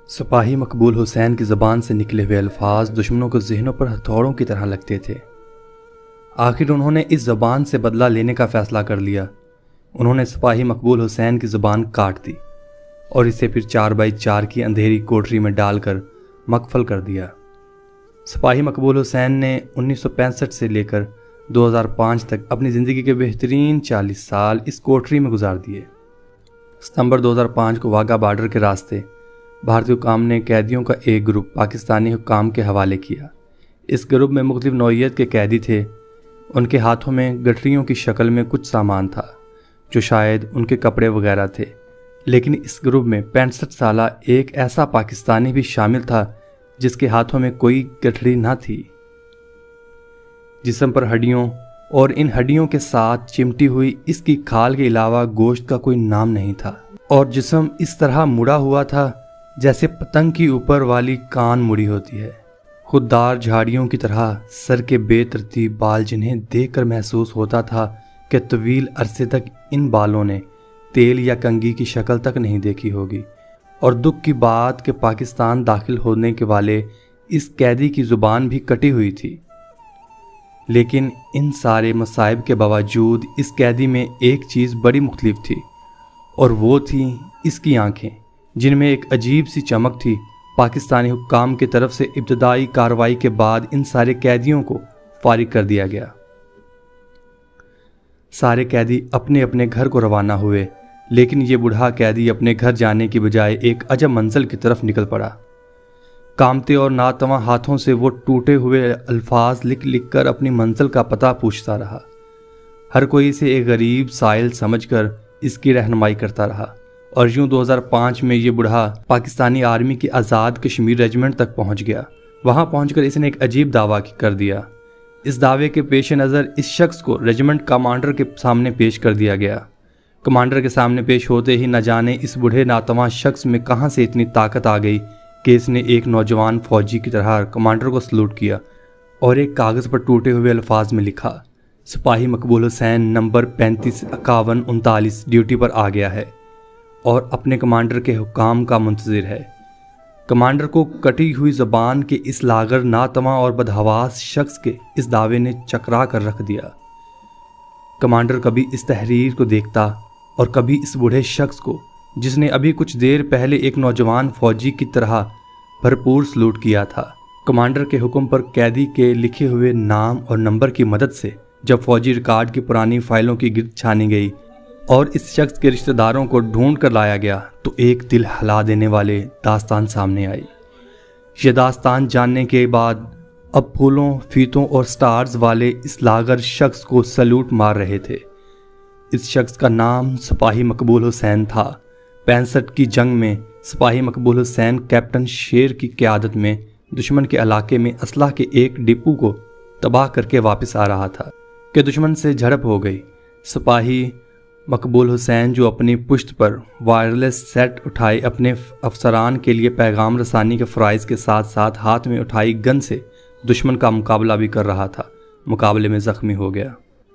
سپاہی مقبول حسین کی زبان سے نکلے ہوئے الفاظ دشمنوں کو ذہنوں پر ہتھوڑوں کی طرح لگتے تھے۔ آخر انہوں نے اس زبان سے بدلہ لینے کا فیصلہ کر لیا۔ انہوں نے سپاہی مقبول حسین کی زبان کاٹ دی اور اسے پھر 4x4 کی اندھیری کوٹری میں ڈال کر مقفل کر دیا۔ سپاہی مقبول حسین نے 1965 سے لے کر 2005 تک اپنی زندگی کے بہترین 40 سال اس کوٹری میں گزار دیے۔ ستمبر 2005 کو واگا بارڈر کے راستے بھارتی حکام نے قیدیوں کا ایک گروپ پاکستانی حکام کے حوالے کیا۔ اس گروپ میں مختلف نوعیت کے قیدی تھے۔ ان کے ہاتھوں میں گٹریوں کی شکل میں کچھ سامان تھا جو شاید ان کے کپڑے وغیرہ تھے، لیکن اس گروپ میں 65 سالہ ایک ایسا پاکستانی بھی شامل تھا جس کے ہاتھوں میں کوئی گٹھڑی نہ تھی۔ جسم پر ہڈیوں اور ان ہڈیوں کے ساتھ چمٹی ہوئی اس کی کھال کے علاوہ گوشت کا کوئی نام نہیں تھا، اور جسم اس طرح مڑا ہوا تھا جیسے پتنگ کی اوپر والی کان مڑی ہوتی ہے۔ خوددار جھاڑیوں کی طرح سر کے بے ترتیب بال، جنہیں دیکھ کر محسوس ہوتا تھا کہ طویل عرصے تک ان بالوں نے تیل یا کنگھی کی شکل تک نہیں دیکھی ہوگی۔ اور دکھ کی بات کہ پاکستان داخل ہونے کے والے اس قیدی کی زبان بھی کٹی ہوئی تھی، لیکن ان سارے مصائب کے باوجود اس قیدی میں ایک چیز بڑی مختلف تھی، اور وہ تھیں اس کی آنکھیں، جن میں ایک عجیب سی چمک تھی۔ پاکستانی حکام کی طرف سے ابتدائی کارروائی کے بعد ان سارے قیدیوں کو فارغ کر دیا گیا۔ سارے قیدی اپنے اپنے گھر کو روانہ ہوئے، لیکن یہ بوڑھا قیدی اپنے گھر جانے کی بجائے ایک عجب منزل کی طرف نکل پڑا۔ کامتے اور ناتواں ہاتھوں سے وہ ٹوٹے ہوئے الفاظ لکھ لکھ کر اپنی منزل کا پتہ پوچھتا رہا۔ ہر کوئی اسے ایک غریب سائل سمجھ کر اس کی رہنمائی کرتا رہا، اور یوں 2005 میں یہ بوڑھا پاکستانی آرمی کی آزاد کشمیر ریجمنٹ تک پہنچ گیا۔ وہاں پہنچ کر اس نے ایک عجیب دعویٰ کر دیا۔ اس دعوے کے پیش نظر اس شخص کو ریجمنٹ کمانڈر کے سامنے پیش کر دیا گیا۔ کمانڈر کے سامنے پیش ہوتے ہی نہ جانے اس بوڑھے ناتواں شخص میں کہاں سے اتنی طاقت آ گئی کہ اس نے ایک نوجوان فوجی کی طرح کمانڈر کو سلوٹ کیا اور ایک کاغذ پر ٹوٹے ہوئے الفاظ میں لکھا: سپاہی مقبول حسین نمبر 355139 ڈیوٹی پر آ گیا ہے اور اپنے کمانڈر کے حکام کا منتظر ہے۔ کمانڈر کو کٹی ہوئی زبان کے اس لاغر، ناتواں اور بدحواس شخص کے اس دعوے نے چکرا کر رکھ دیا۔ کمانڈر کبھی اس تحریر کو دیکھتا اور کبھی اس بوڑھے شخص کو، جس نے ابھی کچھ دیر پہلے ایک نوجوان فوجی کی طرح بھرپور سلوٹ کیا تھا۔ کمانڈر کے حکم پر قیدی کے لکھے ہوئے نام اور نمبر کی مدد سے جب فوجی ریکارڈ کی پرانی فائلوں کی گرد چھانی گئی اور اس شخص کے رشتہ داروں کو ڈھونڈ کر لایا گیا، تو ایک دل ہلا دینے والے داستان سامنے آئی۔ یہ داستان جاننے کے بعد اب پھولوں، فیتوں اور سٹارز والے اس لاغر شخص کو سلوٹ مار رہے تھے۔ اس شخص کا نام سپاہی مقبول حسین تھا۔ 65 کی جنگ میں سپاہی مقبول حسین کیپٹن شیر کی قیادت میں دشمن کے علاقے میں اسلحہ کے ایک ڈپو کو تباہ کر کے واپس آ رہا تھا کہ دشمن سے جھڑپ ہو گئی۔ سپاہی مقبول حسین، جو اپنی پشت پر وائرلیس سیٹ اٹھائے اپنے افسران کے لیے پیغام رسانی کے فرائض کے ساتھ ساتھ ہاتھ میں اٹھائی گن سے دشمن کا مقابلہ بھی کر رہا تھا، مقابلے میں زخمی ہو گیا۔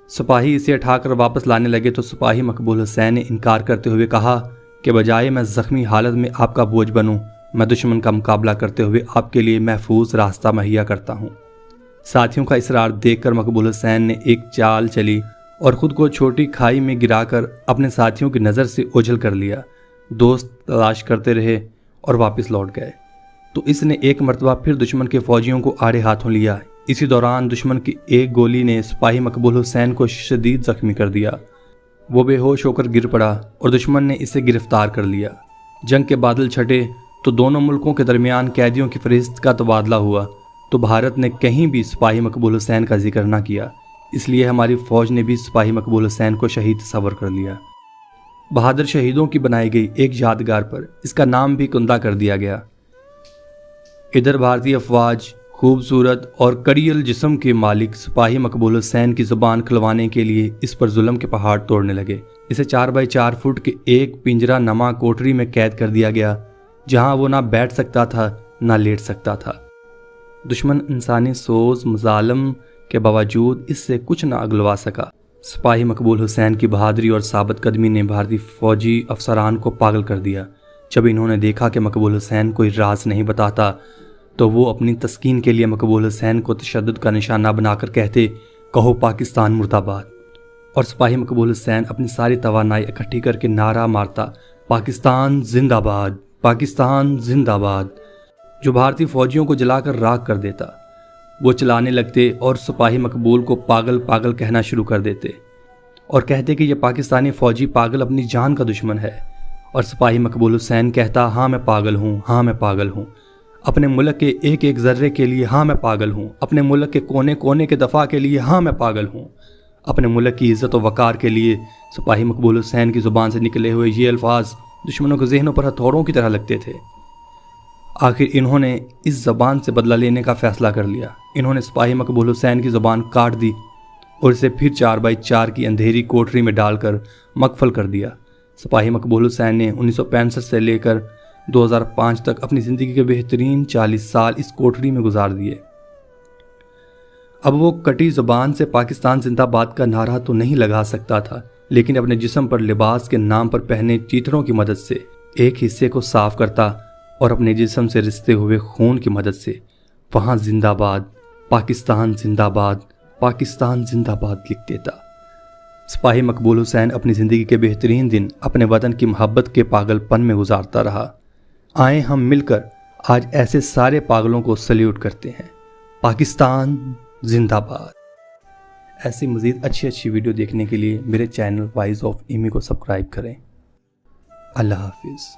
سپاہی اسے اٹھا کر واپس لانے لگے تو سپاہی مقبول حسین نے انکار کرتے ہوئے کہا کہ بجائے میں زخمی حالت میں آپ کا بوجھ بنوں، میں دشمن کا مقابلہ کرتے ہوئے آپ کے لیے محفوظ راستہ مہیا کرتا ہوں۔ ساتھیوں کا اصرار دیکھ کر مقبول حسین نے ایک چال چلی اور خود کو چھوٹی کھائی میں گرا کر اپنے ساتھیوں کی نظر سے اوجھل کر لیا۔ دوست تلاش کرتے رہے اور واپس لوٹ گئے تو اس نے ایک مرتبہ پھر دشمن کے فوجیوں کو آڑے ہاتھوں لیا۔ اسی دوران دشمن کی ایک گولی نے سپاہی مقبول حسین کو شدید زخمی کر دیا۔ وہ بے ہوش ہو کر گر پڑا اور دشمن نے اسے گرفتار کر لیا۔ جنگ کے بادل چھٹے تو دونوں ملکوں کے درمیان قیدیوں کی فہرست کا تبادلہ ہوا، تو بھارت نے کہیں بھی سپاہی مقبول حسین کا ذکر نہ کیا، اس لیے ہماری فوج نے بھی سپاہی مقبول حسین کو شہید تصور کر لیا۔ بہادر شہیدوں کی بنائی گئی ایک یادگار پر اس کا نام بھی کندہ کر دیا گیا۔ ادھر بھارتی افواج خوبصورت اور کڑیل جسم کے مالک سپاہی مقبول حسین کی زبان کھلوانے کے لیے اس پر ظلم کے پہاڑ توڑنے لگے۔ اسے 4x4 فٹ کے ایک پنجرہ نما کوٹری میں قید کر دیا گیا، جہاں وہ نہ بیٹھ سکتا تھا نہ لیٹ سکتا تھا۔ دشمن انسانی سوز مظالم کے باوجود اس سے کچھ نہ اگلوا سکا۔ سپاہی مقبول حسین کی بہادری اور ثابت قدمی نے بھارتی فوجی افسران کو پاگل کر دیا۔ جب انہوں نے دیکھا کہ مقبول حسین کوئی راز نہیں بتاتا تو وہ اپنی تسکین کے لیے مقبول حسین کو تشدد کا نشانہ بنا کر کہتے کہو پاکستان مرد آباد، اور سپاہی مقبول حسین اپنی ساری توانائی اکٹھی کر کے نعرہ مارتا پاکستان زندہ باد، پاکستان زندہ باد، جو بھارتی فوجیوں کو جلا کر راکھ کر دیتا۔ وہ چلانے لگتے اور سپاہی مقبول کو پاگل پاگل کہنا شروع کر دیتے اور کہتے کہ یہ پاکستانی فوجی پاگل اپنی جان کا دشمن ہے، اور سپاہی مقبول حسین کہتا ہاں میں پاگل ہوں، ہاں میں پاگل ہوں، اپنے ملک کے ایک ایک ذرے کے لیے ہاں میں پاگل ہوں، اپنے ملک کے کونے کونے کے دفاع کے لیے ہاں میں پاگل ہوں، اپنے ملک کی عزت و وقار کے لیے۔ سپاہی مقبول حسین کی زبان سے نکلے ہوئے یہ الفاظ دشمنوں کے ذہنوں پر ہتھوڑوں کی طرح لگتے تھے۔ آخر انہوں نے اس زبان سے بدلہ لینے کا فیصلہ کر لیا۔ انہوں نے سپاہی مقبول حسین کی زبان کاٹ دی اور اسے پھر 4x4 کی اندھیری کوٹری میں ڈال کر مقفل کر دیا۔ سپاہی مقبول حسین نے 1965 سے لے کر 2005 تک اپنی زندگی کے بہترین 40 سال اس کوٹری میں گزار دیے۔ اب وہ کٹی زبان سے پاکستان زندہ باد کا نعرہ تو نہیں لگا سکتا تھا، لیکن اپنے جسم پر لباس کے نام پر پہنے چیتڑوں کی مدد سے ایک حصے کو صاف کرتا اور اپنے جسم سے رستے ہوئے خون کی مدد سے وہاں زندہ باد، پاکستان زندہ باد، پاکستان زندہ باد لکھ دیتا۔ سپاہی مقبول حسین اپنی زندگی کے بہترین دن اپنے وطن کی محبت کے پاگل پن میں گزارتا رہا۔ آئیں ہم مل کر آج ایسے سارے پاگلوں کو سلیوٹ کرتے ہیں۔ پاکستان زندہ باد۔ ایسی مزید اچھی ویڈیو دیکھنے کے لیے میرے چینل وائز آف ایمی کو سبسکرائب کریں۔ اللہ حافظ۔